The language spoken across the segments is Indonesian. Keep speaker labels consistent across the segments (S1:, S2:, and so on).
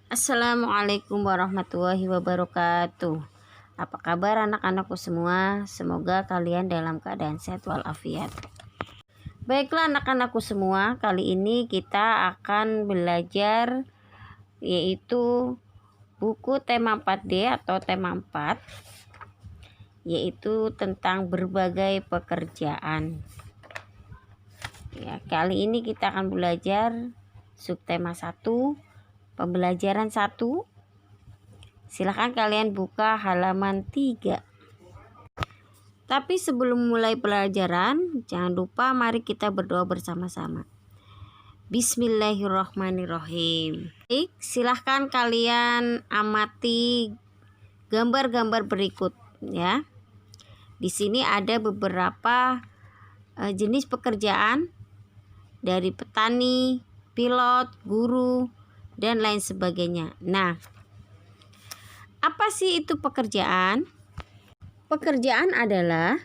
S1: Assalamualaikum warahmatullahi wabarakatuh. Apa kabar anak-anakku semua? Semoga kalian dalam keadaan sehat walafiat. Baiklah anak-anakku semua, kali ini kita akan belajar yaitu buku tema 4D atau tema 4, yaitu tentang berbagai pekerjaan. Ya, kali ini kita akan belajar subtema 1, pembelajaran 1. Silahkan kalian buka halaman 3. Tapi sebelum mulai pelajaran, jangan lupa mari kita berdoa bersama-sama. Bismillahirrahmanirrahim. Baik, silahkan kalian amati gambar-gambar berikut ya. Di sini ada beberapa jenis pekerjaan dari petani, pilot, guru, dan lain sebagainya. Nah, apa sih itu pekerjaan? Pekerjaan adalah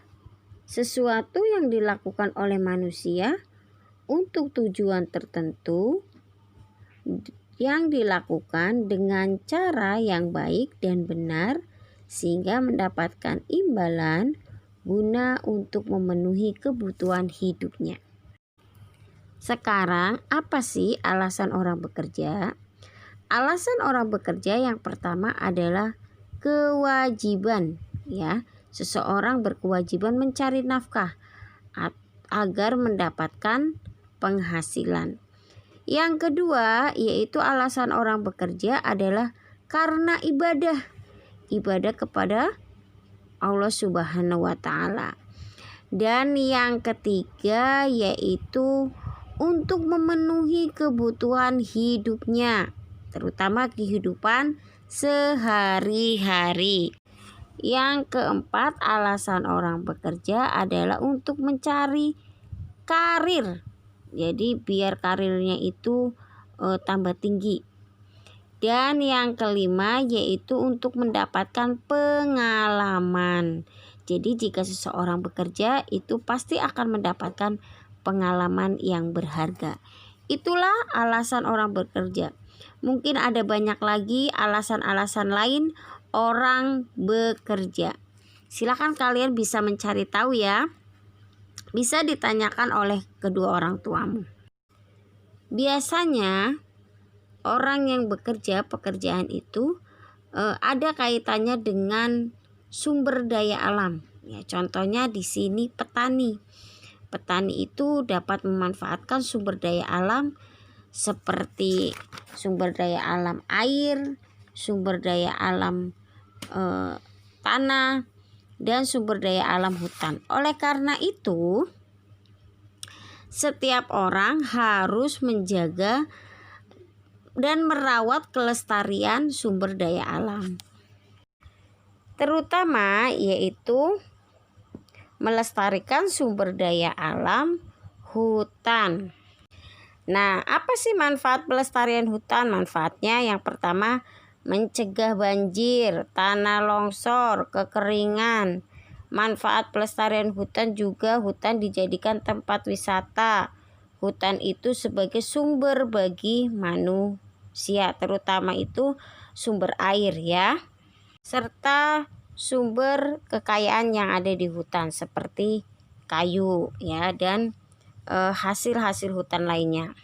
S1: sesuatu yang dilakukan oleh manusia untuk tujuan tertentu yang dilakukan dengan cara yang baik dan benar sehingga mendapatkan imbalan guna untuk memenuhi kebutuhan hidupnya. Sekarang, apa sih alasan orang bekerja? Alasan orang bekerja yang pertama adalah kewajiban ya. Seseorang berkewajiban mencari nafkah agar mendapatkan penghasilan. Yang kedua yaitu alasan orang bekerja adalah karena ibadah. Ibadah kepada Allah Subhanahu wa Ta'ala. Dan yang ketiga yaitu untuk memenuhi kebutuhan hidupnya, terutama kehidupan sehari-hari. Yang keempat, alasan orang bekerja adalah untuk mencari karir. Jadi biar karirnya itu tambah tinggi. Dan yang kelima yaitu untuk mendapatkan pengalaman. Jadi jika seseorang bekerja itu pasti akan mendapatkan pengalaman yang berharga. Itulah alasan orang bekerja. Mungkin ada banyak lagi alasan-alasan lain orang bekerja. Silakan kalian bisa mencari tahu ya. Bisa ditanyakan oleh kedua orang tuamu. Biasanya orang yang bekerja pekerjaan itu ada kaitannya dengan sumber daya alam. Ya, contohnya di sini petani. Petani itu dapat memanfaatkan sumber daya alam seperti sumber daya alam air, sumber daya alam tanah, dan sumber daya alam hutan. Oleh karena itu, setiap orang harus menjaga dan merawat kelestarian sumber daya alam. Terutama yaitu melestarikan sumber daya alam hutan. Nah, apa sih manfaat pelestarian hutan? Manfaatnya yang pertama mencegah banjir, tanah longsor, kekeringan. Manfaat pelestarian hutan juga hutan dijadikan tempat wisata. Hutan itu sebagai sumber bagi manusia, terutama itu sumber air ya. Serta sumber kekayaan yang ada di hutan seperti kayu ya dan hasil-hasil hutan lainnya.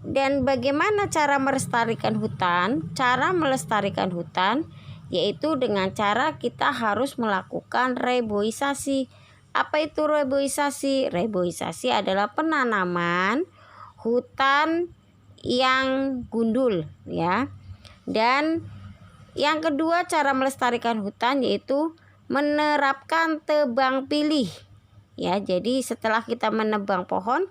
S1: Dan bagaimana cara melestarikan hutan? Cara melestarikan hutan yaitu dengan cara kita harus melakukan reboisasi. Apa itu reboisasi? Reboisasi adalah penanaman hutan yang gundul ya. Dan yang kedua cara melestarikan hutan yaitu menerapkan tebang pilih. Ya, jadi setelah kita menebang pohon,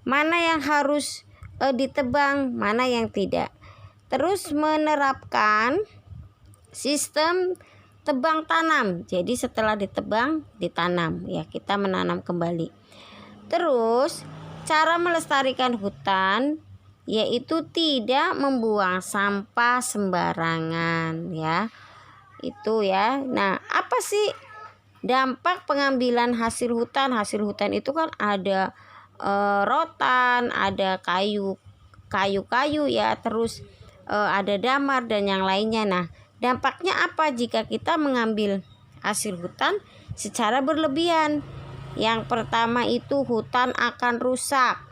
S1: mana yang harus ditebang, mana yang tidak. Terus menerapkan sistem tebang tanam. Jadi setelah ditebang, ditanam ya, kita menanam kembali. Terus cara melestarikan hutan yaitu tidak membuang sampah sembarangan ya. Itu ya. Nah, apa sih dampak pengambilan hasil hutan? Hasil hutan itu kan ada rotan, ada kayu kayu-kayu ya, terus ada damar dan yang lainnya. Nah, dampaknya apa jika kita mengambil hasil hutan secara berlebihan? Yang pertama itu hutan akan rusak.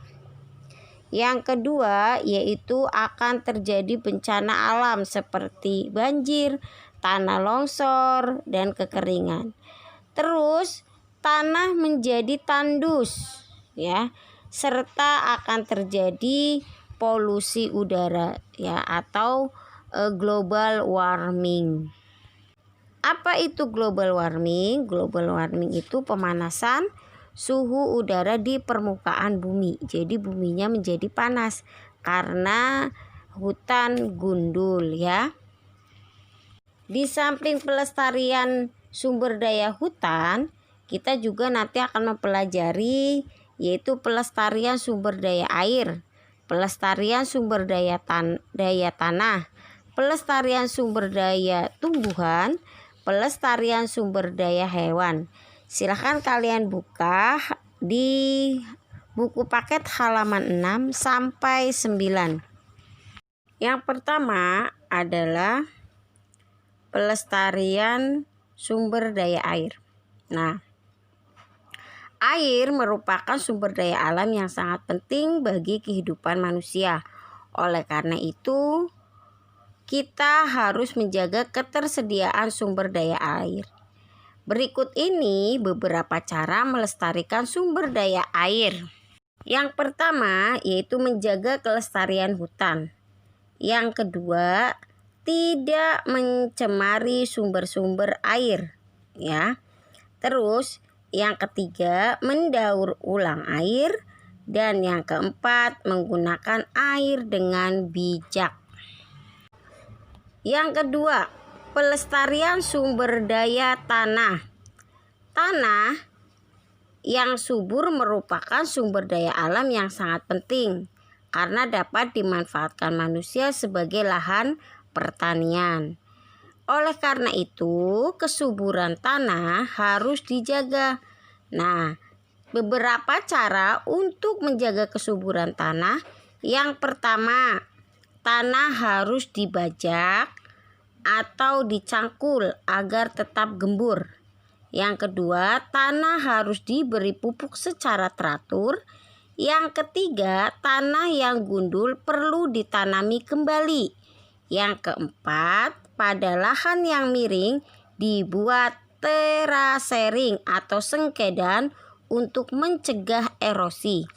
S1: Yang kedua yaitu akan terjadi bencana alam seperti banjir, tanah longsor, dan kekeringan. Terus tanah menjadi tandus ya, serta akan terjadi polusi udara ya, atau global warming. Apa itu global warming? Global warming itu pemanasan suhu udara di permukaan bumi. Jadi buminya menjadi panas karena hutan gundul ya. Di samping pelestarian sumber daya hutan, kita juga nanti akan mempelajari yaitu pelestarian sumber daya air, pelestarian sumber daya tanah, pelestarian sumber daya tumbuhan, pelestarian sumber daya hewan. Silahkan kalian buka di buku paket halaman 6 sampai 9. Yang pertama adalah pelestarian sumber daya air. Nah, air merupakan sumber daya alam yang sangat penting bagi kehidupan manusia. Oleh karena itu, kita harus menjaga ketersediaan sumber daya air. Berikut ini beberapa cara melestarikan sumber daya air. Yang pertama yaitu menjaga kelestarian hutan. Yang kedua, tidak mencemari sumber-sumber air ya. Terus yang ketiga, mendaur ulang air, dan yang keempat, menggunakan air dengan bijak. Yang kedua, pelestarian sumber daya tanah. Tanah yang subur merupakan sumber daya alam yang sangat penting karena dapat dimanfaatkan manusia sebagai lahan pertanian. Oleh karena itu, kesuburan tanah harus dijaga. Nah, beberapa cara untuk menjaga kesuburan tanah. Yang pertama, tanah harus dibajak atau dicangkul agar tetap gembur. Yang kedua, tanah harus diberi pupuk secara teratur. Yang ketiga, tanah yang gundul perlu ditanami kembali. Yang keempat, pada lahan yang miring dibuat terasering atau sengkedan untuk mencegah erosi.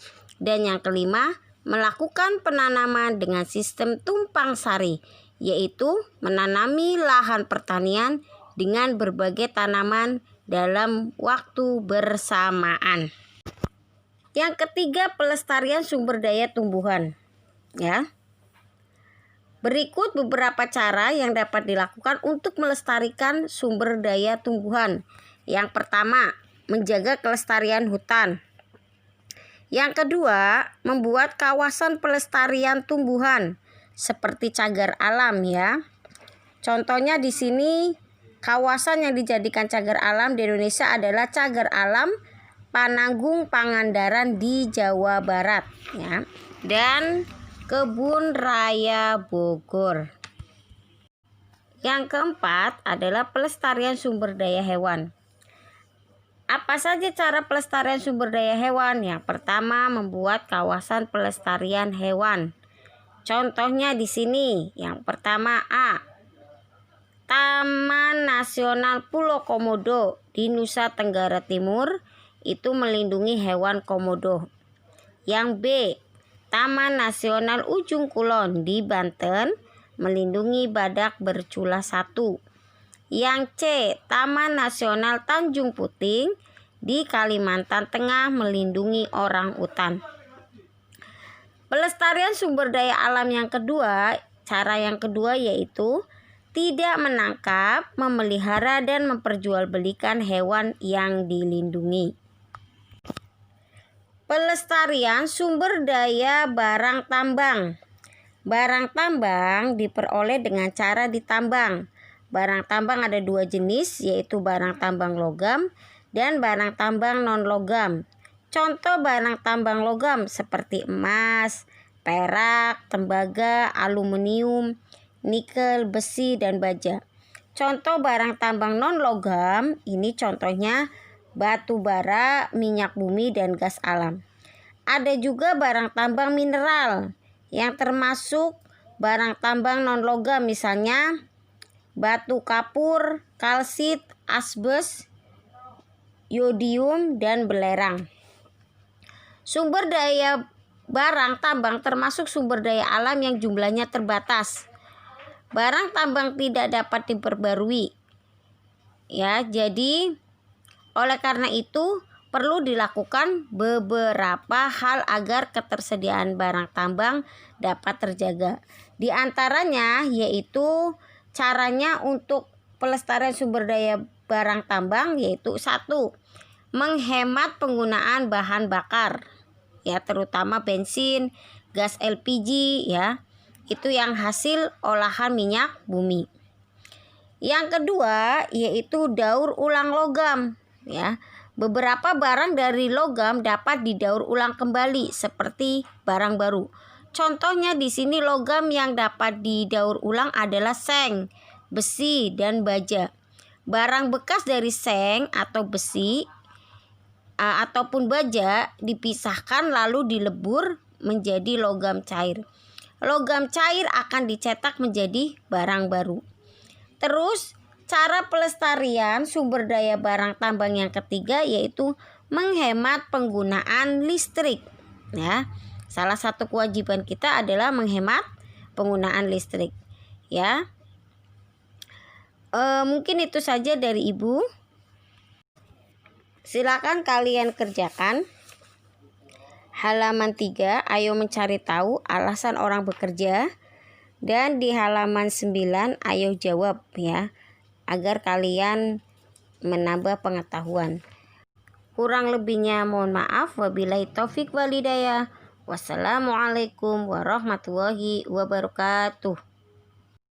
S1: Dan yang kelima, melakukan penanaman dengan sistem tumpang sari, yaitu menanami lahan pertanian dengan berbagai tanaman dalam waktu bersamaan. Yang ketiga, pelestarian sumber daya tumbuhan ya. Berikut beberapa cara yang dapat dilakukan untuk melestarikan sumber daya tumbuhan. Yang pertama, menjaga kelestarian hutan. Yang kedua, membuat kawasan pelestarian tumbuhan seperti cagar alam ya. Contohnya di sini kawasan yang dijadikan cagar alam di Indonesia adalah cagar alam Pananggung Pangandaran di Jawa Barat ya, dan Kebun Raya Bogor. Yang keempat adalah pelestarian sumber daya hewan. Apa saja cara pelestarian sumber daya hewan? Yang pertama, membuat kawasan pelestarian hewan. Contohnya di sini. Yang pertama A, Taman Nasional Pulau Komodo di Nusa Tenggara Timur itu melindungi hewan komodo. Yang B, Taman Nasional Ujung Kulon di Banten melindungi badak bercula 1. Yang C, Taman Nasional Tanjung Puting di Kalimantan Tengah melindungi orang utan. Pelestarian sumber daya alam yang kedua, cara yang kedua yaitu tidak menangkap, memelihara, dan memperjualbelikan hewan yang dilindungi. Pelestarian sumber daya barang tambang. Barang tambang diperoleh dengan cara ditambang. Barang tambang ada 2 jenis, yaitu barang tambang logam dan barang tambang non logam. Contoh barang tambang logam seperti emas, perak, tembaga, aluminium, nikel, besi, dan baja. Contoh barang tambang non-logam ini contohnya batu bara, minyak bumi, dan gas alam. Ada juga barang tambang mineral yang termasuk barang tambang non-logam, misalnya batu kapur, kalsit, asbes, yodium, dan belerang. Sumber daya barang tambang termasuk sumber daya alam yang jumlahnya terbatas. Barang tambang tidak dapat diperbarui. Ya, jadi oleh karena itu perlu dilakukan beberapa hal agar ketersediaan barang tambang dapat terjaga. Di antaranya yaitu caranya untuk pelestarian sumber daya barang tambang, yaitu 1. Menghemat penggunaan bahan bakar, ya, terutama bensin, gas LPG, ya, itu yang hasil olahan minyak bumi. Yang kedua yaitu daur ulang logam, ya. Beberapa barang dari logam dapat didaur ulang kembali seperti barang baru. Contohnya di sini logam yang dapat didaur ulang adalah seng, besi, dan baja. Barang bekas dari seng atau besi ataupun baja dipisahkan lalu dilebur menjadi logam cair. Logam cair akan dicetak menjadi barang baru. Terus cara pelestarian sumber daya barang tambang yang ketiga yaitu menghemat penggunaan listrik. Ya, salah satu kewajiban kita adalah menghemat penggunaan listrik. Ya, mungkin itu saja dari Ibu. Silakan kalian kerjakan. Halaman 3, ayo mencari tahu alasan orang bekerja. Dan di halaman 9, ayo jawab, ya, agar kalian menambah pengetahuan. Kurang lebihnya mohon maaf. Wabillahi taufik walhidayah. Wassalamualaikum warahmatullahi wabarakatuh.